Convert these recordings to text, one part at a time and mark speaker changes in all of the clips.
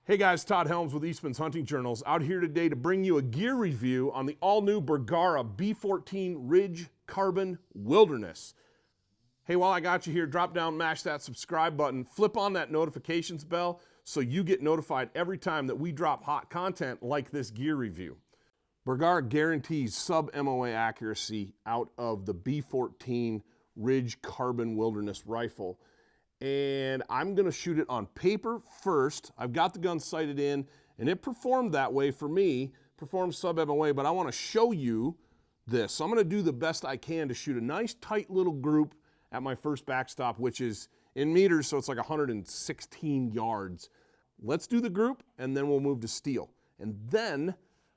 Speaker 1: Hey guys, Todd Helms with Eastmans Hunting Journals, out here today to bring you a gear review on the all-new Bergara B-14 Ridge Carbon Wilderness. Hey, while I got you here, drop down, mash that subscribe button, flip on that notifications bell so you get notified every time that we drop hot content like this gear review. Bergara guarantees sub-MOA accuracy out of the B-14 Ridge Carbon Wilderness rifle. And I'm gonna shoot it on paper first. I've got the gun sighted in, and it performed that way for me, performed sub-MOA, but I wanna show you this. So I'm gonna do the best I can to shoot a nice tight little group at my first backstop, which is in meters, so it's like 116 yards. Let's do the group, and then we'll move to steel. And then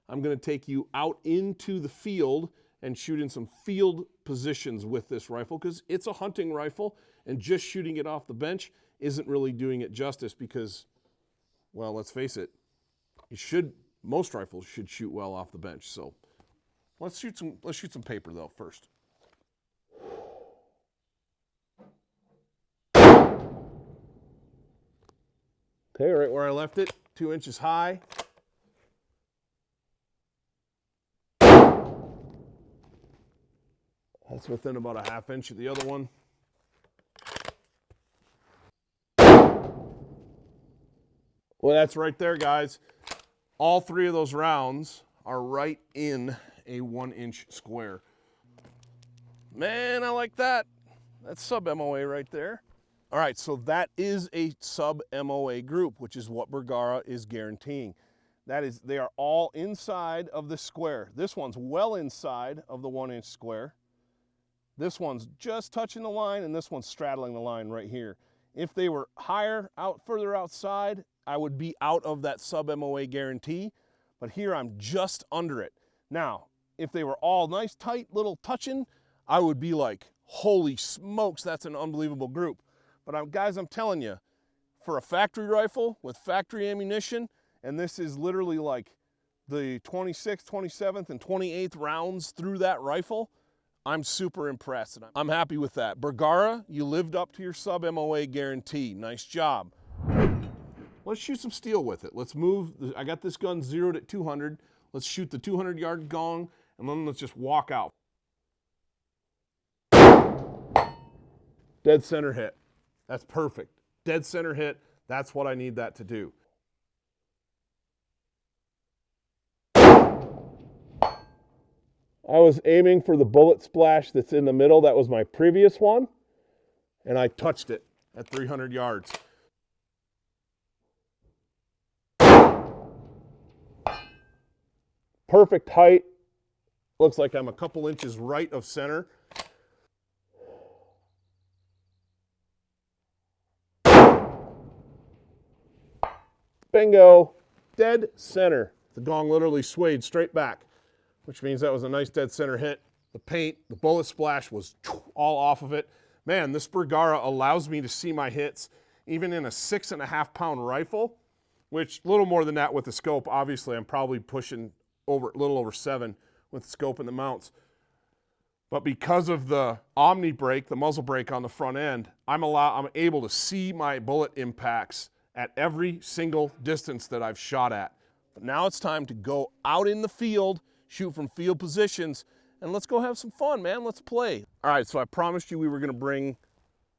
Speaker 1: I'm gonna take you out into the field and shoot in some field positions with this rifle, because it's a hunting rifle, and just shooting it off the bench isn't really doing it justice because, well, let's face it, most rifles should shoot well off the bench. So let's shoot some paper though first. Okay, right where I left it, 2 inches high. That's within about a ½ inch of the other one. Well, that's right there, guys. All 3 of those rounds are right in a 1-inch square. Man, I like that. That's sub-MOA right there. All right, so that is a sub-MOA group, which is what Bergara is guaranteeing. That is, they are all inside of the square. This one's well inside of the 1-inch square. This one's just touching the line, and this one's straddling the line right here. If they were higher, further outside, I would be out of that sub-MOA guarantee, but here I'm just under it. Now, if they were all nice, tight, little touching, I would be like, holy smokes, that's an unbelievable group. But guys, I'm telling you, for a factory rifle with factory ammunition, and this is literally like the 26th, 27th, and 28th rounds through that rifle, I'm super impressed, and I'm happy with that. Bergara, you lived up to your sub-MOA guarantee. Nice job. Let's shoot some steel with it. Let's move. I got this gun zeroed at 200. Let's shoot the 200-yard gong, and then let's just walk out. Dead center hit. That's perfect. Dead center hit. That's what I need that to do. I was aiming for the bullet splash that's in the middle. That was my previous one, and I touched it at 300 yards. Perfect height. Looks like I'm a couple inches right of center. Bingo. Dead center. The gong literally swayed straight back, which means that was a nice dead center hit. The paint, the bullet splash was all off of it. Man, this Bergara allows me to see my hits even in a 6.5-pound rifle, which a little more than that with the scope. Obviously, I'm probably pushing a little over 7 with the scope and the mounts. But because of the Omni brake, the muzzle brake on the front end, I'm able to see my bullet impacts at every single distance that I've shot at. But now it's time to go out in the field, shoot from field positions, and let's go have some fun, man. Let's play. All right, so I promised you we were gonna bring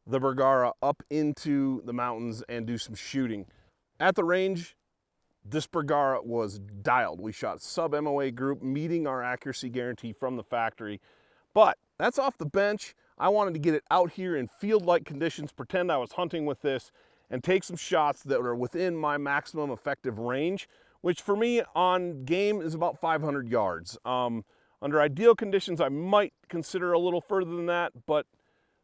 Speaker 1: the Bergara up into the mountains and do some shooting. At the range, this Bergara was dialed. We shot sub-MOA group, meeting our accuracy guarantee from the factory. But that's off the bench. I wanted to get it out here in field-like conditions, pretend I was hunting with this, and take some shots that are within my maximum effective range, which for me on game is about 500 yards. Under ideal conditions, I might consider a little further than that, but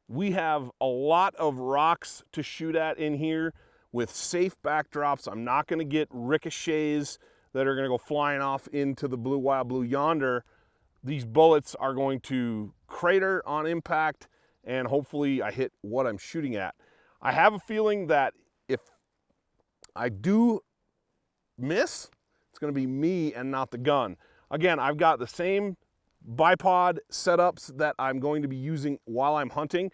Speaker 1: we have a lot of rocks to shoot at in here with safe backdrops. I'm not gonna get ricochets that are gonna go flying off into the wild blue yonder. These bullets are going to crater on impact, and hopefully I hit what I'm shooting at. I have a feeling that if I do miss, it's gonna be me and not the gun. Again, I've got the same bipod setups that I'm going to be using while I'm hunting.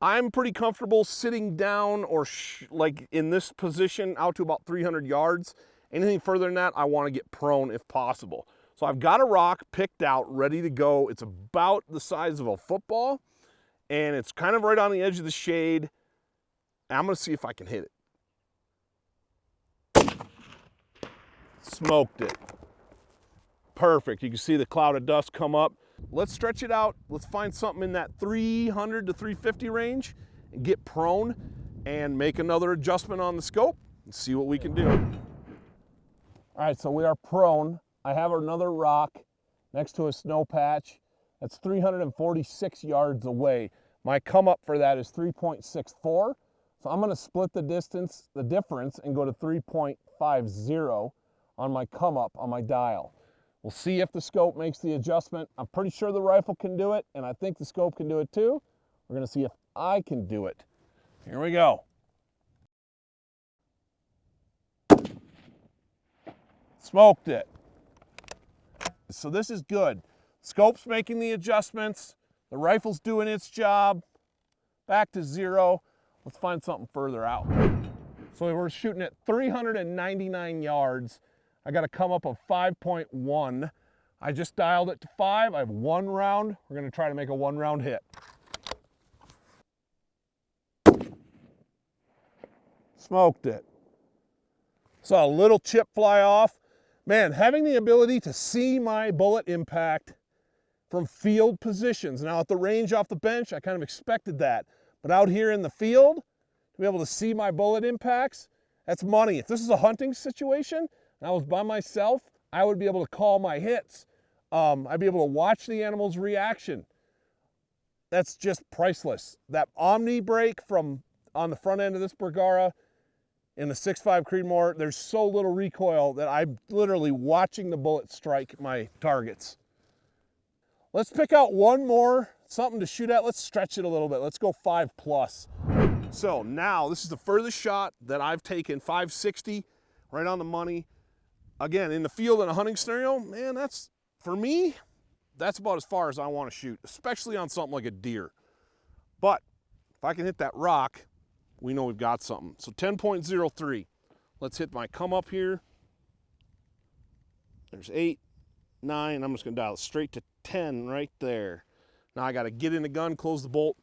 Speaker 1: I'm pretty comfortable sitting down or like in this position out to about 300 yards. Anything further than that, I want to get prone if possible. So I've got a rock picked out, ready to go. It's about the size of a football, and it's kind of right on the edge of the shade. I'm going to see if I can hit it. Smoked it. Perfect. You can see the cloud of dust come up. Let's stretch it out. Let's find something in that 300 to 350 range and get prone and make another adjustment on the scope and see what we can do. All right, so we are prone. I have another rock next to a snow patch. That's 346 yards away. My come up for that is 3.64. So I'm going to split the difference, and go to 3.50 on my come up on my dial. We'll see if the scope makes the adjustment. I'm pretty sure the rifle can do it, and I think the scope can do it too. We're going to see if I can do it. Here we go. Smoked it. So this is good. Scope's making the adjustments. The rifle's doing its job. Back to 0. Let's find something further out. So we're shooting at 399 yards. I got to come up of 5.1. I just dialed it to 5. I have 1 round. We're going to try to make a 1-round hit. Smoked it. Saw a little chip fly off. Man, having the ability to see my bullet impact from field positions. Now at the range off the bench, I kind of expected that. But out here in the field, to be able to see my bullet impacts, that's money. If this is a hunting situation, and I was by myself, I would be able to call my hits. I'd be able to watch the animal's reaction. That's just priceless. That Omni break from on the front end of this Bergara in the 6.5 Creedmoor, there's so little recoil that I'm literally watching the bullet strike my targets. Let's pick out one more, something to shoot at. Let's stretch it a little bit. Let's go 5+. So now this is the furthest shot that I've taken, 560, right on the money. Again, in the field in a hunting scenario, man, that's, for me, that's about as far as I want to shoot, especially on something like a deer. But if I can hit that rock, we know we've got something. So 10.03. Let's hit my come up here. There's 8, 9. I'm just going to dial it straight to 10 right there. Now I got to get in the gun, close the bolt.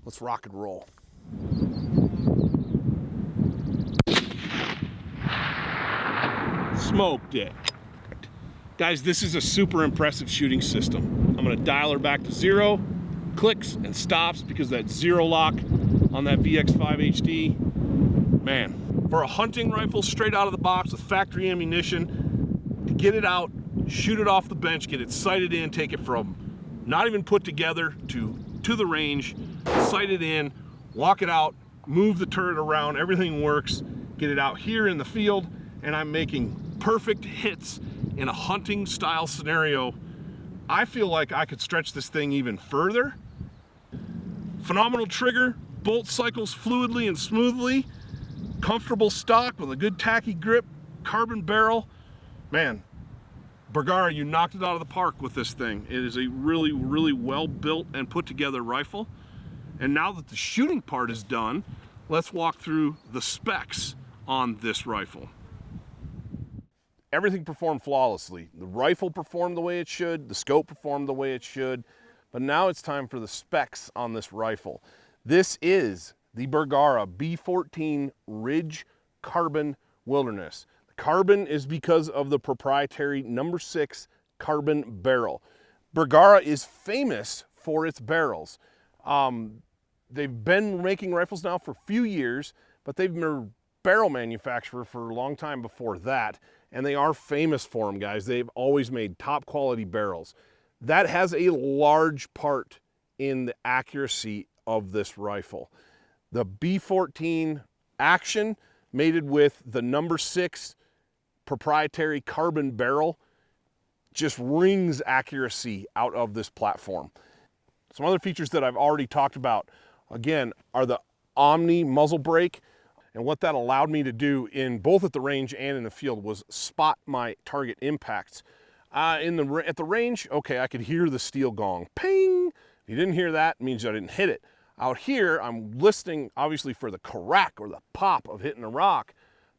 Speaker 1: Let's rock and roll. Smoked it. Guys, this is a super impressive shooting system. I'm going to dial her back to 0, clicks and stops because that 0 lock on that VX5 HD. Man, for a hunting rifle straight out of the box with factory ammunition, to get it out, shoot it off the bench, get it sighted in, take it from not even put together to the range, sight it in, walk it out, move the turret around, everything works, get it out here in the field, and I'm making perfect hits in a hunting style scenario. I feel like I could stretch this thing even further. Phenomenal trigger, bolt cycles fluidly and smoothly, comfortable stock with a good tacky grip, carbon barrel. Man, Bergara, you knocked it out of the park with this thing. It is a really, really well built and put together rifle. And now that the shooting part is done, let's walk through the specs on this rifle. Everything performed flawlessly. The rifle performed the way it should, the scope performed the way it should, but now it's time for the specs on this rifle. This is the Bergara B-14 Ridge Carbon Wilderness. The carbon is because of the proprietary number 6 carbon barrel. Bergara is famous for its barrels. They've been making rifles now for a few years, but they've been a barrel manufacturer for a long time before that. And they are famous for them, guys. They've always made top quality barrels. That has a large part in the accuracy of this rifle. The B-14 Action, mated with the number 6 proprietary carbon barrel, just wrings accuracy out of this platform. Some other features that I've already talked about, again, are the Omni muzzle brake. And what that allowed me to do in both at the range and in the field was spot my target impacts. At the range, okay, I could hear the steel gong, ping. If you didn't hear that, it means I didn't hit it. Out here, I'm listening obviously for the crack or the pop of hitting a rock,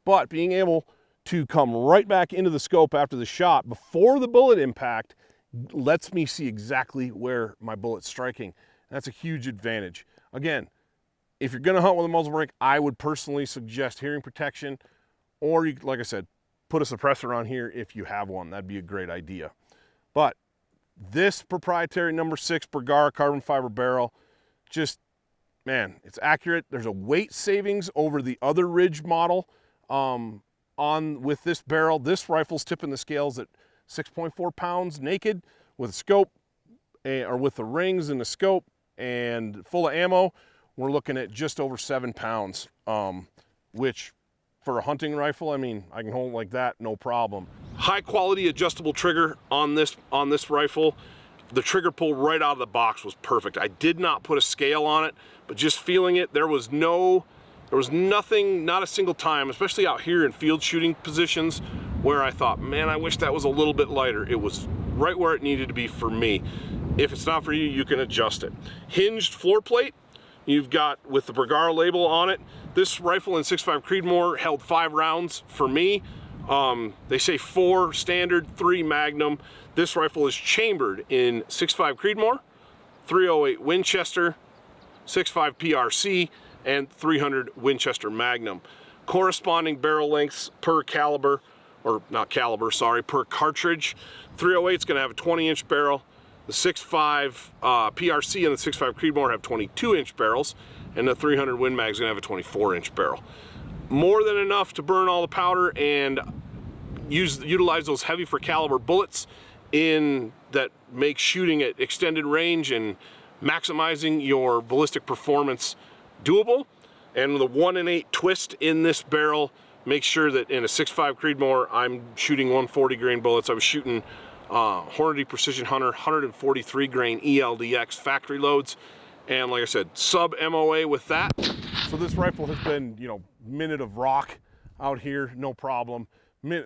Speaker 1: but being able to come right back into the scope after the shot before the bullet impact lets me see exactly where my bullet's striking. That's a huge advantage. Again, if you're gonna hunt with a muzzle brake, I would personally suggest hearing protection, or you, like I said, put a suppressor on here if you have one. That'd be a great idea. But this proprietary number 6 Bergara carbon fiber barrel, just, man, it's accurate. There's a weight savings over the other Ridge model with this barrel. This rifle's tipping the scales at 6.4 pounds naked with a scope, or with the rings and the scope and full of ammo. We're looking at just over 7 pounds, which for a hunting rifle, I mean, I can hold it like that, no problem. High quality adjustable trigger on this rifle. The trigger pull right out of the box was perfect. I did not put a scale on it, but just feeling it, there was nothing, not a single time, especially out here in field shooting positions, where I thought, man, I wish that was a little bit lighter. It was right where it needed to be for me. If it's not for you, you can adjust it. Hinged floor plate, you've got with the Bergara label on it. This rifle in 6.5 Creedmoor held 5 rounds for me. They say 4 standard, 3 Magnum. This rifle is chambered in 6.5 Creedmoor, 308 Winchester, 6.5 PRC, and 300 Winchester Magnum. Corresponding barrel lengths per caliber, or not caliber, sorry, per cartridge. 308 is going to have a 20-inch barrel. The 6.5 PRC and the 6.5 Creedmoor have 22-inch barrels, and the 300 Win Mag is going to have a 24-inch barrel. More than enough to burn all the powder and utilize those heavy for caliber bullets that make shooting at extended range and maximizing your ballistic performance doable. And the 1 in 8 twist in this barrel makes sure that in a 6.5 Creedmoor, I'm shooting 140 grain bullets. I was shooting Hornady Precision Hunter 143 grain ELDX factory loads. And like I said, sub-MOA with that. So this rifle has been, you know, minute of rock out here, no problem.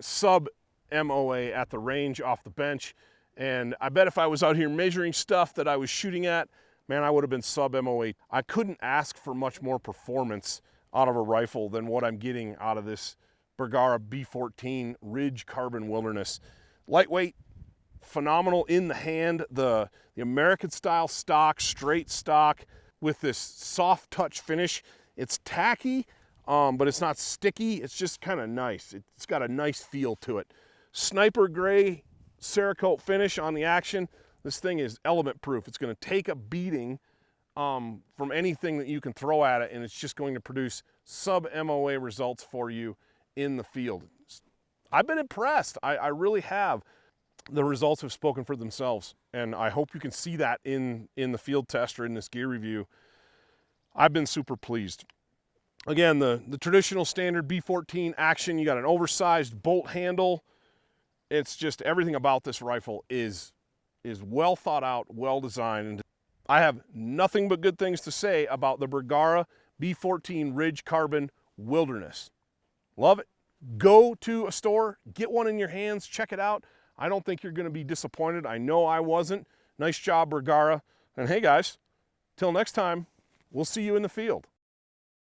Speaker 1: Sub-MOA at the range off the bench. And I bet if I was out here measuring stuff that I was shooting at, man, I would have been sub-MOA. I couldn't ask for much more performance out of a rifle than what I'm getting out of this Bergara B-14 Ridge Carbon Wilderness. Lightweight, phenomenal in the hand. The American style stock, straight stock with this soft touch finish. It's tacky, but it's not sticky. It's just kind of nice. It's got a nice feel to it. Sniper gray Cerakote finish on the action. This thing is element proof. It's going to take a beating from anything that you can throw at it, and it's just going to produce sub-MOA results for you in the field. I've been impressed. I really have. The results have spoken for themselves, and I hope you can see that in the field test or in this gear review. I've been super pleased. Again, the traditional standard B-14 action, you got an oversized bolt handle. It's just everything about this rifle is well thought out, well designed. And I have nothing but good things to say about the Bergara B-14 Ridge Carbon Wilderness. Love it. Go to a store, get one in your hands, check it out. I don't think you're going to be disappointed. I know I wasn't. Nice job, Bergara. And hey guys, till next time, we'll see you in the field.